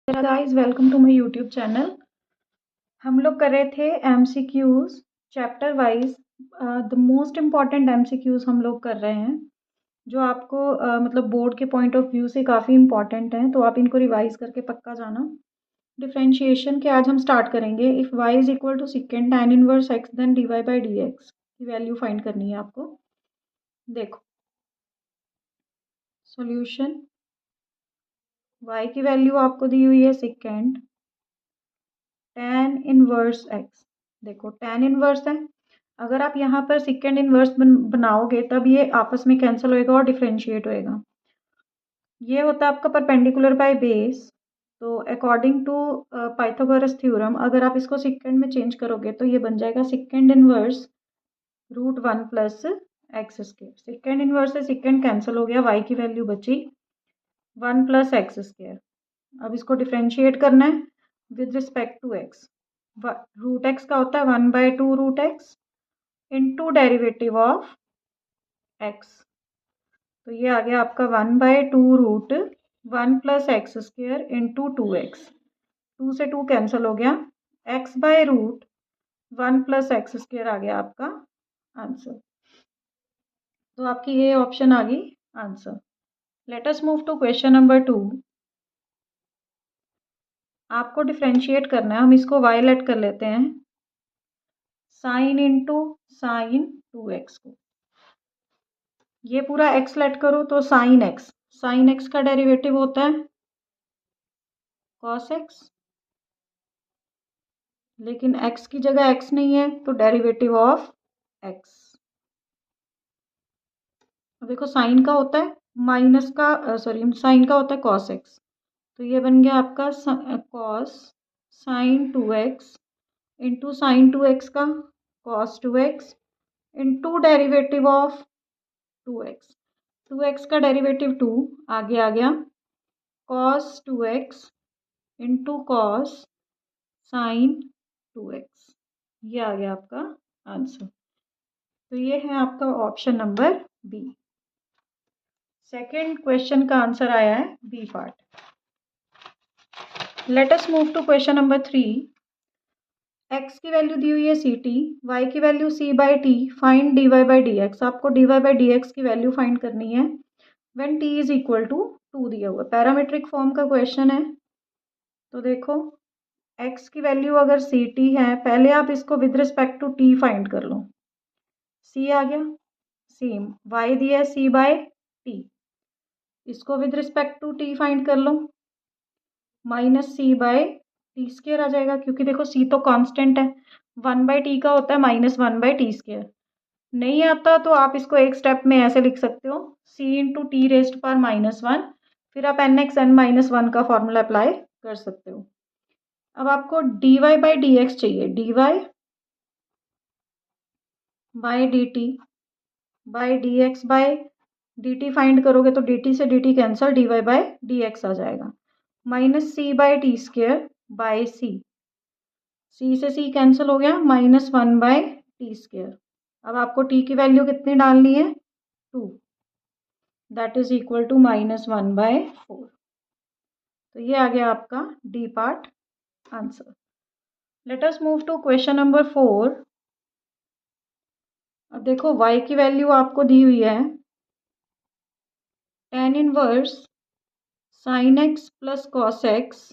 Guys welcome to my YouTube channel. हम लोग कर रहे थे MCQs chapter wise. The most important MCQs हम लोग कर रहे हैं जो आपको मतलब बोर्ड के पॉइंट ऑफ व्यू से काफ़ी इम्पॉर्टेंट हैं, तो आप इनको रिवाइज करके पक्का जाना। डिफरेंशिएशन के आज हम स्टार्ट करेंगे। If y is equal to second tan inverse x then dy by d x की वैल्यू फाइंड करनी है आपको। देखो सॉल्यूशन, y की वैल्यू आपको दी हुई है सेकेंड tan इनवर्स x। देखो tan इनवर्स है, अगर आप यहाँ पर सेकेंड इनवर्स बनाओगे तब ये आपस में कैंसिल होएगा और डिफरेंशिएट होएगा। ये होता है आपका परपेंडिकुलर बाय बेस। तो अकॉर्डिंग टू पाइथागोरस थ्योरम अगर आप इसको सेकेंड में चेंज करोगे तो ये बन जाएगा second inverse root one plus x square. Second inverse से सेकेंड कैंसिल हो गया, वाई की वैल्यू बची वन प्लस एक्स स्क्र। अब इसको डिफ्रेंशिएट करना है with respect to x. Root x का होता है one by two root x into derivative of x. तो ये आ गया आपका one by two root one plus x square into two x. Two से टू कैंसिल हो गया, x by root one plus x square आ गया आपका आंसर। तो आपकी ये ऑप्शन आ गई answer. Let us move to question number 2। आपको डिफ्रेंशिएट करना है, हम इसको वाई लेट कर लेते हैं sine into sine two x को। ये पूरा एक्स लेट करो तो साइन एक्स, साइन एक्स का डेरिवेटिव होता है कॉस एक्स, लेकिन x की जगह x नहीं है तो डेरिवेटिव ऑफ x। देखो साइन का होता है माइनस का सॉरी साइन का होता है कॉस एक्स, तो ये बन गया आपका cos sine two x into sine two x का cos two x into derivative of two x. Two x का डेरिवेटिव टू आगे आ गया cos two x into cos sine two x. ये आ गया आपका आंसर। तो ये है आपका option number B. Second question का आंसर आया है B part. Let us move to question number 3। X की वैल्यू दी हुई है सी टी, वाई की value c by t, find d y by d x. आपको d y by d x की वैल्यू फाइंड करनी है when t is equal to two दिया हुआ। पैरामीट्रिक फॉर्म का क्वेश्चन है। तो देखो एक्स की वैल्यू अगर सी टी है, पहले आप इसको with respect to t find कर लो। सी आ गया, सेम वाई दिया है सी बाय टी, इसको with respect to t find कर लो, minus c by t square आ जाएगा, क्योंकि देखो सी तो कांस्टेंट है, वन बाई टी का होता है minus one by t square. नहीं आता तो आप इसको एक स्टेप में ऐसे लिख सकते हो सी इंटू टी रेस्ट पर माइनस वन, फिर आप n x n minus one का फॉर्मूला अप्लाई कर सकते हो। अब आपको d y by d x चाहिए, d y by d t by d x by d t find करोगे तो डी टी से d t cancel, d y by d x आ जाएगा minus c by t square by c, c से c cancel हो गया minus one by t square. अब आपको टी की वैल्यू कितनी डालनी है two, that is equal to minus one by four. तो ये आ गया आपका d part answer. Let us move to question number 4। अब देखो y की वैल्यू आपको दी हुई है tan inverse sine x plus cos x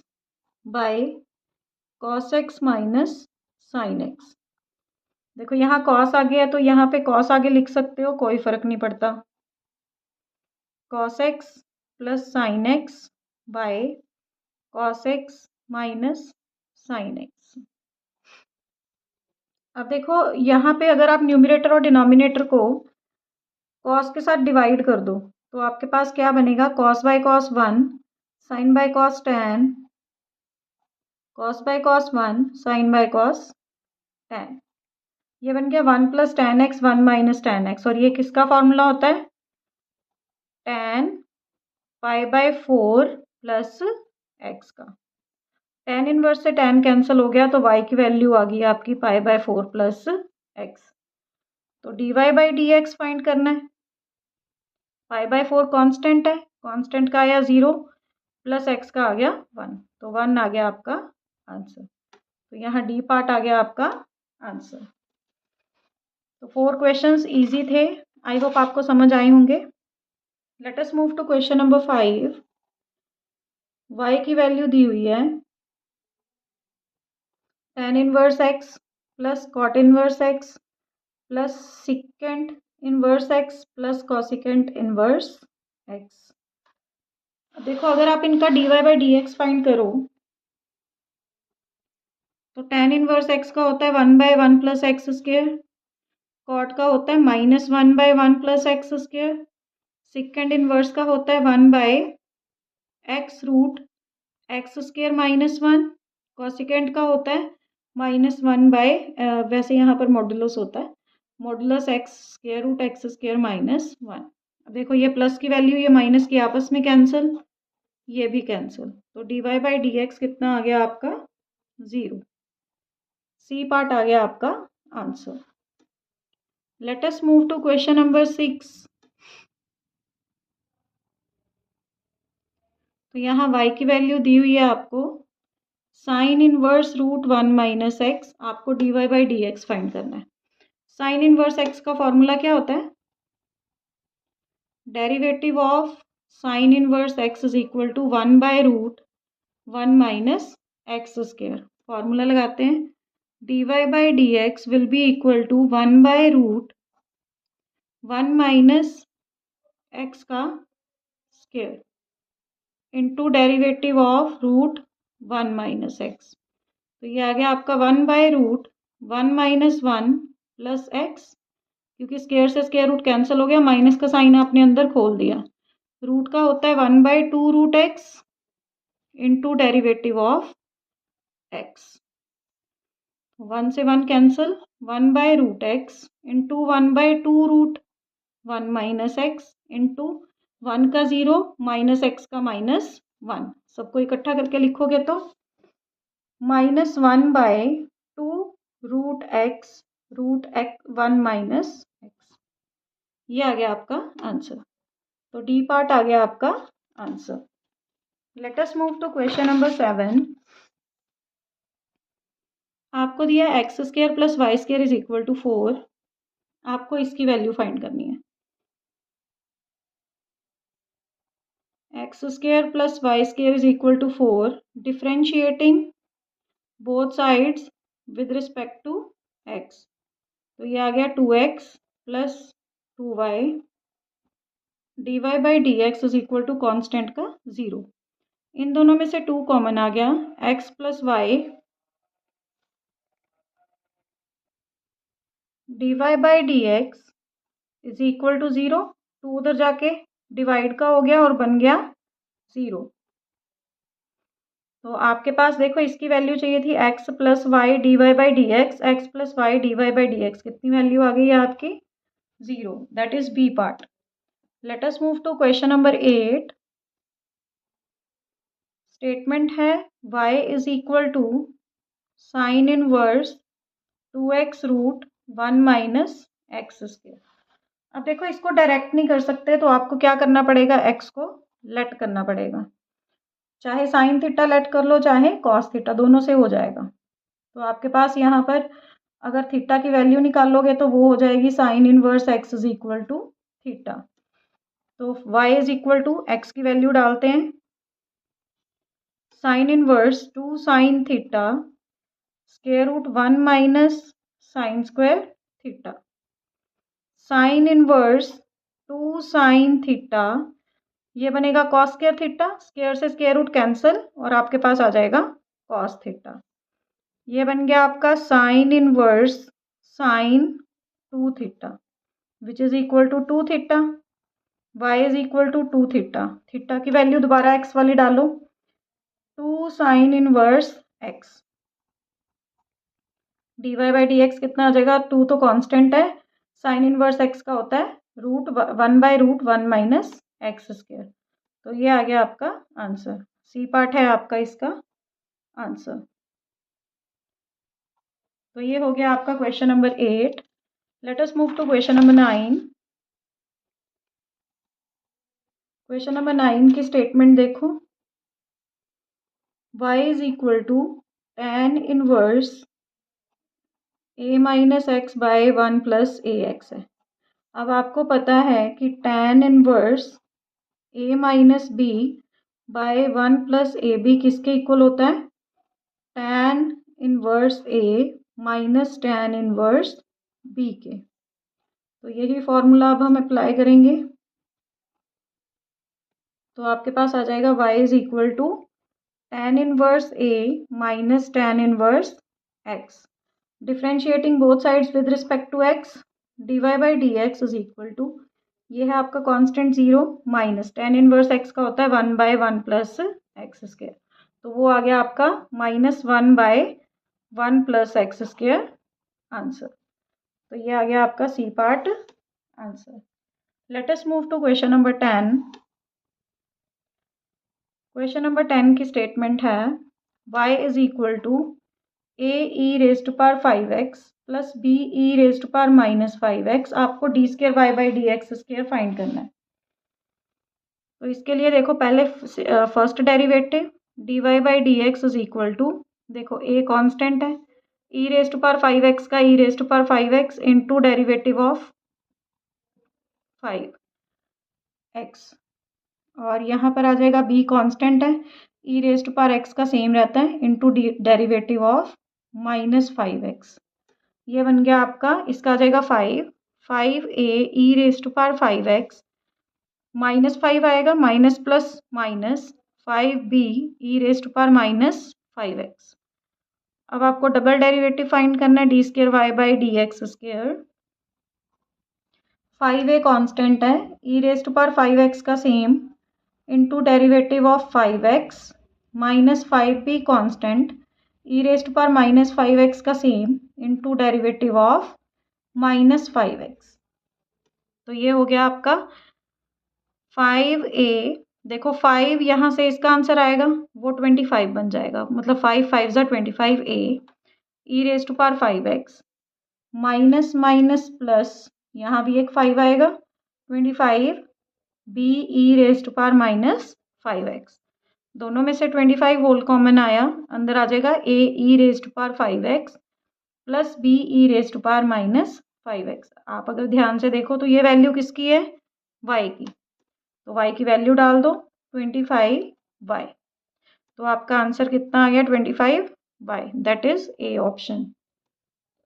by cos x minus sine x. देखो यहाँ कॉस आ गया है तो यहाँ पे कॉस आगे लिख सकते हो, कोई फर्क नहीं पड़ता। Cos x plus sine x by cos x minus sine x. अब देखो यहाँ पे अगर आप न्यूमरेटर और डिनोमिनेटर को कॉस के साथ डिवाइड कर दो तो आपके पास क्या बनेगा, cos by cos one sine by cos tan, cos by cos one sine by cos tan. ये बन गया one plus tan x one minus tan x, और ये किसका फॉर्मूला होता है tan pi by four plus x का। Tan inverse से टेन कैंसिल हो गया तो y की वैल्यू आ गई आपकी pi by four plus x. तो d y by d x find करना है, पाई बाय फोर कॉन्स्टेंट है, कॉन्स्टेंट का आया ज़ीरो, प्लस एक्स का आ गया 1, तो 1 आ गया आपका आंसर। तो यहाँ डी पार्ट आ गया आपका आंसर। तो 4 क्वेश्चंस इजी थे, आई होप आपको समझ आए होंगे। Let us move to question number 5। y की वैल्यू दी हुई है tan inverse x plus cot inverse x plus secant inverse x plus cosecant inverse x। देखो अगर आप इनका dy by d x find करो तो tan इनवर्स x का होता है 1/1 प्लस एक्स स्क्र, कॉट का होता है -1/1 plus x square, secant inverse का होता है 1/x root x square -1, cosecant का होता है -1 वैसे यहाँ पर मॉडुलस होता है modulus x square root x square -1। अब देखो ये प्लस की वैल्यू ये माइनस की आपस में कैंसिल, ये भी कैंसिल, तो d y by d x कितना आ गया आपका 0। सी पार्ट आ गया आपका answer. Let us move to question number 6। तो यहाँ y की वैल्यू दी हुई है आपको sine inverse root 1 minus x, आपको d y by d x find करना है। साइन इनवर्स एक्स का फॉर्मूला क्या होता है, derivative of sine inverse x is equal to 1/√1 minus x square. Formula लगाते हैं, d y by d x will be equal to 1/√1 minus x का square into derivative of root 1 minus x. तो ये आ गया आपका 1/√1 माइनस 1 प्लस एक्स, क्योंकि square से स्क्वायर रूट कैंसिल हो गया, माइनस का साइन आपने अंदर खोल दिया। रूट का होता है 1/2 root x into derivative of x, 1 से 1 cancel, 1/√x into 1/2√1 minus x into 1 का 0 माइनस एक्स का -1, सबको इकट्ठा करके लिखोगे तो -1/2√x1 माइनस एक्स, ये आ गया आपका आंसर। तो डी पार्ट आ गया आपका answer. Let us move to question number 7। आपको दिया x square plus y square is equal to 4, आपको इसकी वैल्यू फाइंड करनी है। X square plus y square is equal to 4, differentiating both sides with respect to x, तो ये आ गया 2x plus 2y, d y by d x is equal to constant का 0। इन दोनों में से 2 कॉमन आ गया, x plus y d y by d x is equal to 0, 2 उधर जाके डिवाइड का हो गया और बन गया 0। तो आपके पास देखो इसकी वैल्यू चाहिए थी x plus y d y by d x, x plus y d y by d x, कितनी वैल्यू आ गई है आपकी 0, that is b part. Let us move to question number 8। Statement है y is equal to sine inverse 2x root 1 minus x square. अब देखो इसको direct नहीं कर सकते, तो आपको क्या करना पड़ेगा, x को लेट करना पड़ेगा, चाहे साइन थीटा लेट कर लो चाहे कॉस थीटा, दोनों से हो जाएगा। तो आपके पास यहाँ पर अगर थीटा की वैल्यू निकालोगे तो वो हो जाएगी sine inverse x is equal to theta. तो y is equal to x की वैल्यू डालते हैं, sine inverse 2 sine theta square root 1 minus sine square theta, sine inverse 2 sine theta, ये बनेगा कॉस स्क्वायर थीटा, स्क्वायर से square root cancel और आपके पास आ जाएगा कॉस थीटा। ये बन गया आपका sine inverse sine 2 theta which is equal to 2 theta, y is equal to 2 theta, theta की वैल्यू दोबारा x वाली डालो, 2 sine inverse x, d y by d x कितना आ जाएगा, 2 तो कांस्टेंट है, साइन इनवर्स x का होता है √1/√1 माइनस एक्स स्क्र। तो ये आ गया आपका आंसर, सी पार्ट है आपका इसका आंसर। तो ये हो गया आपका question number 8। Let us move to question number 9। क्वेश्चन नंबर 9 की स्टेटमेंट देखो, y is equal to tan inverse a minus x by 1 plus a x है। अब आपको पता है कि tan inverse a minus b by 1 plus a b किसके इक्वल होता है? tan inverse a minus tan inverse b के। तो यही फॉर्मूला अब हम अप्लाई करेंगे। तो आपके पास आ जाएगा y is equal to tan inverse a minus tan inverse x, differentiating both sides with respect to x, dy by d x is equal to, ये है आपका constant 0 minus tan inverse x का होता है 1 बाय 1 प्लस एक्स स्क्वायर, तो वो आ गया आपका -1 by 1 plus x square answer. तो ये आ गया आपका c part answer. Let us move to question number 10। Question number 10 की स्टेटमेंट है y is equal to a e raise to power 5x plus b e raise to power -5x, आपको d square y by d x square find करना है। तो इसके लिए देखो पहले first derivative d y by d x is equal to, देखो a constant है, e raise to power 5x का e raise to power 5x into derivative of 5x, और यहाँ पर आ जाएगा b कांस्टेंट है, e raise to power x का सेम रहता है इंटू डेरिवेटिव ऑफ -5x। ये बन गया आपका, इसका आ जाएगा 5a E raise to power 5x, -5 आएगा, minus plus minus 5b e raise to power -5x। अब आपको डबल डेरिवेटिव फाइंड करना है d square y by d x square. 5a constant है, e raise to power 5x का same into derivative of 5x minus 5b constant, e raise to power -5x का same into derivative of -5x। तो ये हो गया आपका 5a, देखो 5 यहाँ से इसका आंसर आएगा वो 25 बन जाएगा, मतलब 5 5 ज़ा 25a e raise to power 5x minus minus plus, यहाँ भी एक 5 आएगा 25 b e raise to power -5x, दोनों में से 25 होल कॉमन आया, अंदर आ जाएगा a e raise to power 5x plus b e raise to power -5x। आप अगर ध्यान से देखो तो ये वैल्यू किसकी है? y की, तो y की वैल्यू डाल दो 25y, तो आपका आंसर कितना आ गया 25y, that is A option.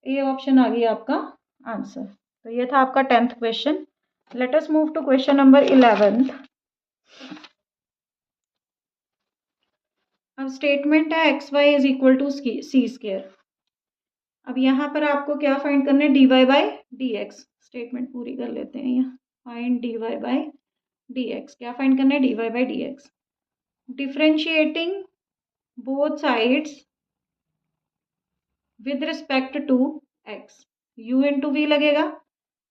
A option आ गया आपका आंसर। तो ये था आपका 10th question. Let us move to question number 11। अब स्टेटमेंट है x y is equal to c square. अब यहाँ पर आपको क्या फाइंड करना है? D y by d x. Statement पूरी कर लेते हैं यहाँ, find d y by d x. क्या फाइंड करना है? D y by d x. Differentiating both sides with respect to x, u into v लगेगा,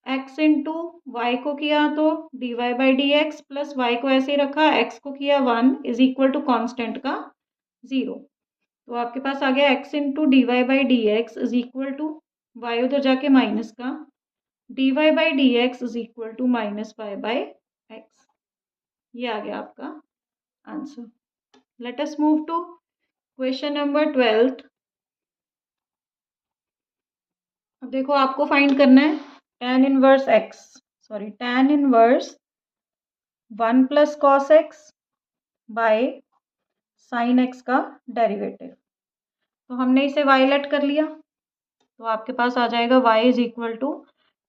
x इंटू वाई को किया तो d y by d x plus y को ऐसे ही रखा, x को किया 1 इज इक्वल टू कॉन्स्टेंट का 0। तो आपके पास आ गया x into d y by d x is equal to y उधर जाके माइनस का, d y by d x is equal to -y by x. ये आ गया आपका answer. Let us move to question number 12। अब देखो आपको फाइंड करना है tan inverse 1 plus cos x by sine x का डेरिवेटिव। तो हमने इसे वायलेट कर लिया, तो आपके पास आ जाएगा y is equal to,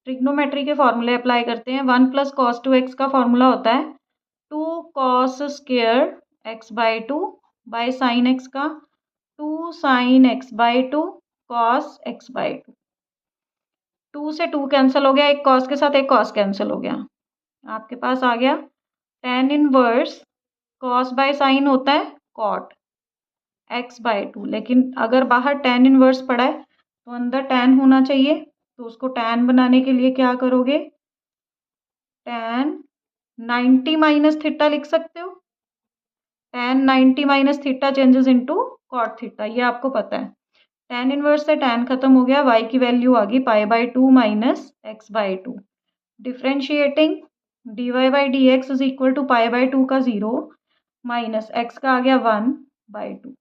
trigonometry के फॉर्मूले अप्लाई करते हैं। 1 प्लस कॉस 2x का फॉर्मूला होता है 2 cos square x by 2 bye sine x का 2 sine x by 2 cos x by 2। 2 से 2 कैंसिल हो गया, एक कॉस के साथ एक कॉस कैंसिल हो गया, आपके पास आ गया tan inverse cos by sine होता है कॉट x बाई 2, लेकिन अगर बाहर tan इनवर्स पड़ा है तो अंदर tan होना चाहिए, तो उसको tan बनाने के लिए क्या करोगे? tan 90 माइनस थीटा लिख सकते हो, tan 90 minus theta changes into cot theta, ये आपको पता है। tan इनवर्स से tan खत्म हो गया, y की वैल्यू आ गई pi by 2 minus x by 2, differentiating d y by d x is equal to pi by 2 का 0 माइनस एक्स का आ गया 1 बाई 2।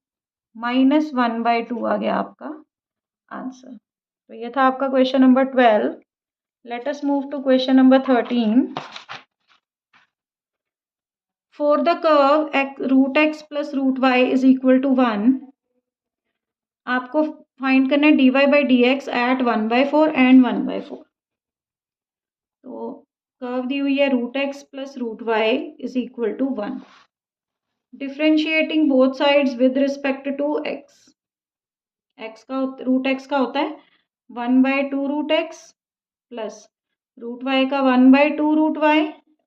-1/2 आ गया आपका आंसर। तो ये था आपका question number 12। Let us move to question number 13। For the curve √x + √y is equal to 1, आपको फाइंड करना है dy/dx एट 1/4 एंड 1/4। तो कर्व दी हुई है √x + √y is equal to 1। Differentiating both sides with respect to x। √x का होता है 1/2 √x plus √y का 1/2 √y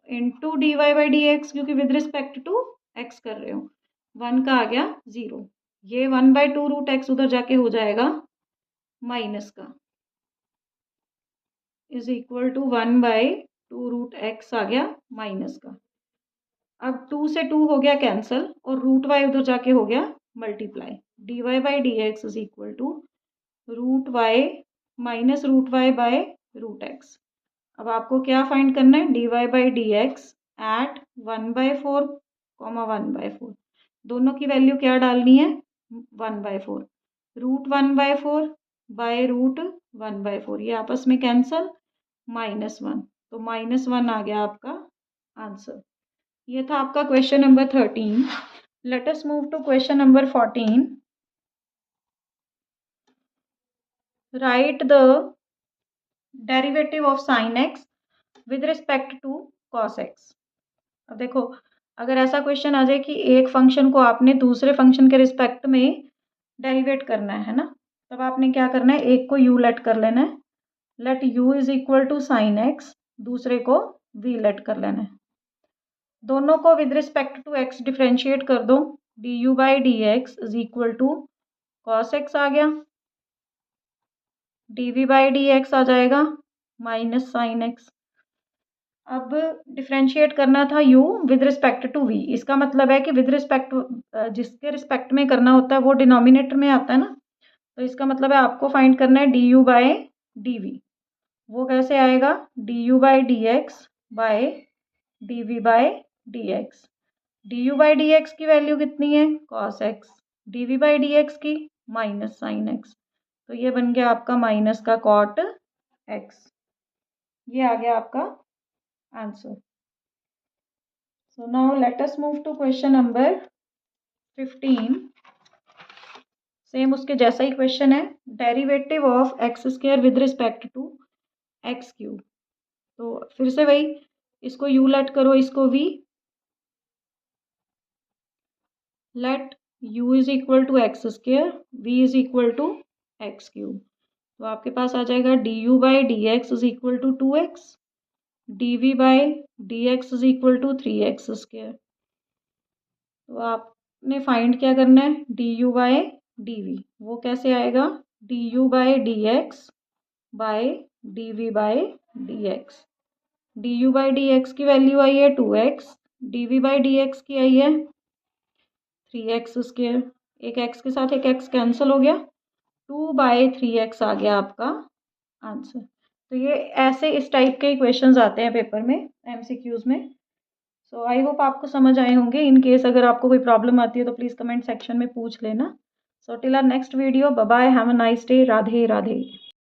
इंटू dy/dx, क्योंकि विद रिस्पेक्ट टू x कर रहे हो। 1 का आ गया 0, ये 1/2 √x उधर जाके हो जाएगा माइनस का, इज इक्वल टू 1/2 √x आ गया माइनस का। अब 2 से 2 हो गया कैंसिल और √y उधर जाके हो गया multiply. dy/dx is equal to √y minus √y by √x। अब आपको क्या फाइंड करना है, dy/dx एट 1/4, 1/4। दोनों की वैल्यू क्या डालनी है, 1/4। √1/4 बाय √1/4, ये आपस में कैंसल, -1, तो -1 आ गया आपका आंसर। ये था आपका question number 13। Let us move to question number 14। Write the derivative of sine x with respect to cos x. अब देखो, अगर ऐसा क्वेश्चन आ जाए कि एक फंक्शन को आपने दूसरे फंक्शन के रिस्पेक्ट में डेरिवेट करना है ना, तब आपने क्या करना है, एक को u लेट कर लेना है, let u is equal to sine x, दूसरे को v लेट कर लेना है। दोनों को with respect to x differentiate कर दो, du/dx is equal to cos x आ गया, dv/dx आ जाएगा माइनस साइन एक्स। अब डिफ्रेंशिएट करना था u with respect to v, इसका मतलब है कि विद रिस्पेक्ट, जिसके रिस्पेक्ट में करना होता है वो डिनोमिनेटर में आता है ना, तो इसका मतलब है आपको फाइंड करना है du/dv। वो कैसे आएगा, du/dx बाय dv/dx। du/dx की वैल्यू कितनी है, cos x, dv/dx की माइनस साइन x, तो ये बन गया आपका माइनस का cot x। ये आ गया आपका answer. So now let us move to question number 15। Same उसके जैसा ही क्वेश्चन है, derivative of x² with respect to x³। तो फिर से वही, इसको u लेट करो, इसको v, let u is equal to x², v is equal to x³। तो आपके पास आ जाएगा du/dx is equal to 2x, dv/dx is equal to 3x²। तो आपने फाइंड क्या करना है, du/dv। वो कैसे आएगा, du/dx बाय dv/dx। du/dx की वैल्यू आई है 2x, dv/dx की आई है 3x²। एक x के साथ एक x कैंसिल हो गया, 2/3x आ गया आपका आंसर। तो ये ऐसे इस टाइप के क्वेश्चंस आते हैं पेपर में, एमसीक्यूज में। सो आई होप आपको समझ आए होंगे। इन केस अगर आपको कोई प्रॉब्लम आती है तो प्लीज़ कमेंट सेक्शन में पूछ लेना। So till our next video, bye bye, have a nice day, Radhe Radhe.